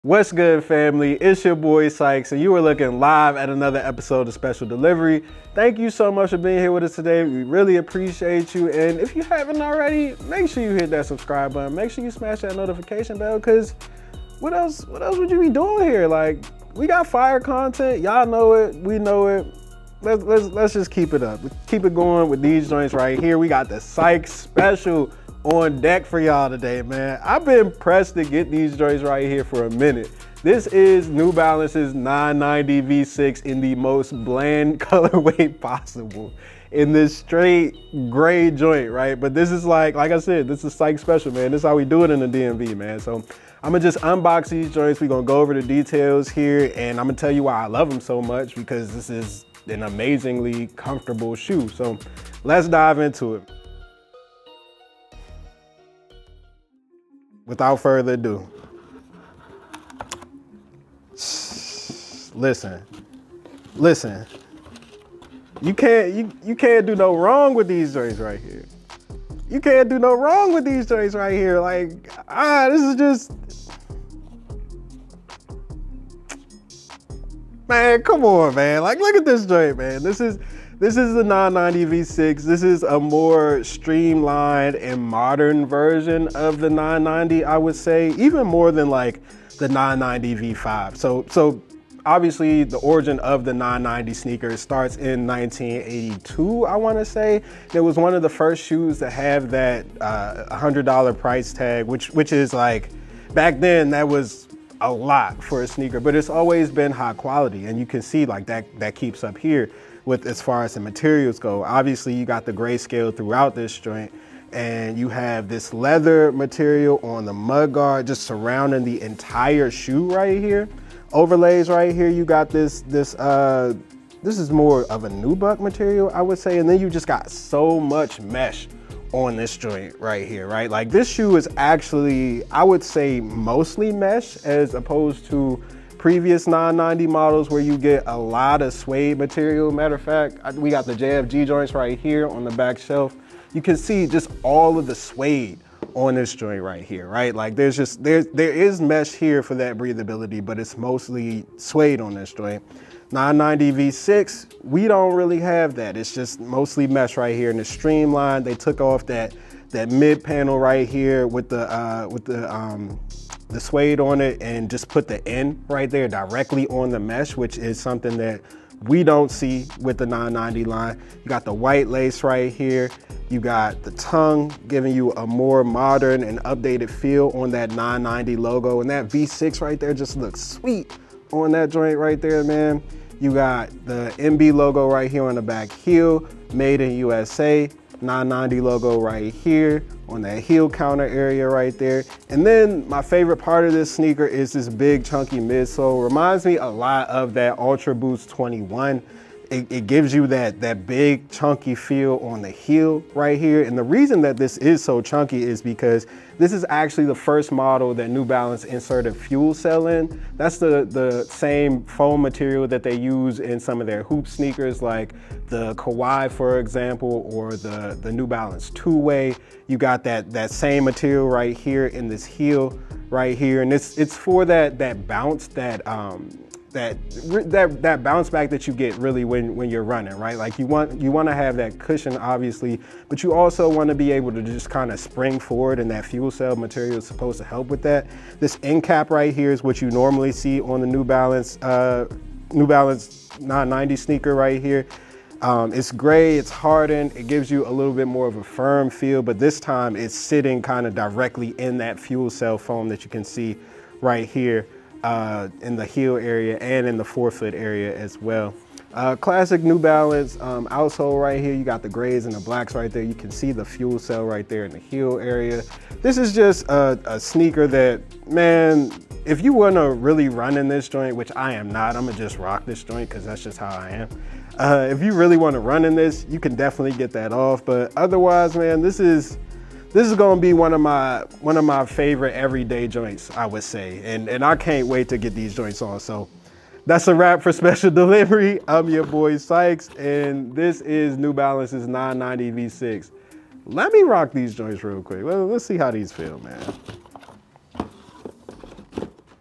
What's good, family? It's your boy Sykes, and you are looking live at another episode of Special Delivery. Thank you so much for being here with us today. We really appreciate you. And if you haven't already, make sure you hit that subscribe button. Make sure you smash that notification bell, because what else would you be doing here? Like, we got fire content. Y'all know it. We know it. Let's just keep it up. Keep it going with these joints right here. We got the Sykes special on deck for y'all today, man. I've been pressed to get these joints right here for a minute. This is New Balance's 990 V6 in the most bland colorway possible, in this straight gray joint, right? But this is like I said, this is Sykes special, man. This is how we do it in the DMV, man. So I'm gonna just unbox these joints. We're gonna go over the details here, and I'm gonna tell you why I love them so much, because this is an amazingly comfortable shoe. So let's dive into it. Without further ado, listen. You can't do no wrong with these joints right here. You can't do no wrong with these joints right here. Like, this is just, man, come on, man. Like, look at this joint, man. This is the 990 V6. This is a more streamlined and modern version of the 990, I would say, even more than like the 990 V5. So obviously the origin of the 990 sneaker starts in 1982, I want to say. It was one of the first shoes to have that $100 price tag, which is like, back then that was a lot for a sneaker, but it's always been high quality, and you can see like that keeps up here with as far as the materials go. Obviously you got the grayscale throughout this joint, and you have this leather material on the mud guard just surrounding the entire shoe right here. Overlays right here, you got this is more of a nubuck material, I would say, and then you just got so much mesh on this joint right here, right? Like, this shoe is actually, I would say, mostly mesh, as opposed to previous 990 models where you get a lot of suede material. Matter of fact, we got the JFG joints right here on the back shelf. You can see just all of the suede on this joint right here, right? Like, there is mesh here for that breathability, but it's mostly suede on this joint. 990 V6, we don't really have that. It's just mostly mesh right here, and it's streamlined. They took off that mid panel right here with the suede on it, and just put the N right there directly on the mesh, which is something that we don't see with the 990 line. You got the white lace right here. You got the tongue giving you a more modern and updated feel on that 990 logo, and that V6 right there just looks sweet on that joint right there, man. You got the MB logo right here on the back heel, made in USA. 990 logo right here on that heel counter area right there. And then my favorite part of this sneaker is this big chunky midsole. Reminds me a lot of that Ultra Boost 21. It gives you that big chunky feel on the heel right here. And the reason that this is so chunky is because this is actually the first model that New Balance inserted fuel cell in. That's the same foam material that they use in some of their hoop sneakers, like the Kawhi, for example, or the New Balance two-way. You got that same material right here in this heel right here. And it's for that bounce, that bounce back that you get really when you're running, right? Like, you want to have that cushion, obviously, but you also want to be able to just kind of spring forward, and that fuel cell material is supposed to help with that. This end cap right here is what you normally see on the New Balance 990 sneaker right here. It's gray, it's hardened, it gives you a little bit more of a firm feel, but this time it's sitting kind of directly in that fuel cell foam that you can see right here. In the heel area and in the forefoot area as well. Classic New Balance outsole right here. You got the grays and the blacks right there. You can see the fuel cell right there in the heel area. This is just a sneaker that, man, if you want to really run in this joint, which I am not, I'm gonna just rock this joint because that's just how I am. If you really want to run in this, you can definitely get that off. But otherwise, man, this is gonna be one of my favorite everyday joints, I would say, and I can't wait to get these joints on. So that's a wrap for Special Delivery. I'm your boy Sykes, and this is New Balance's 990 V6. Let me rock these joints real quick. Let's see how these feel, man.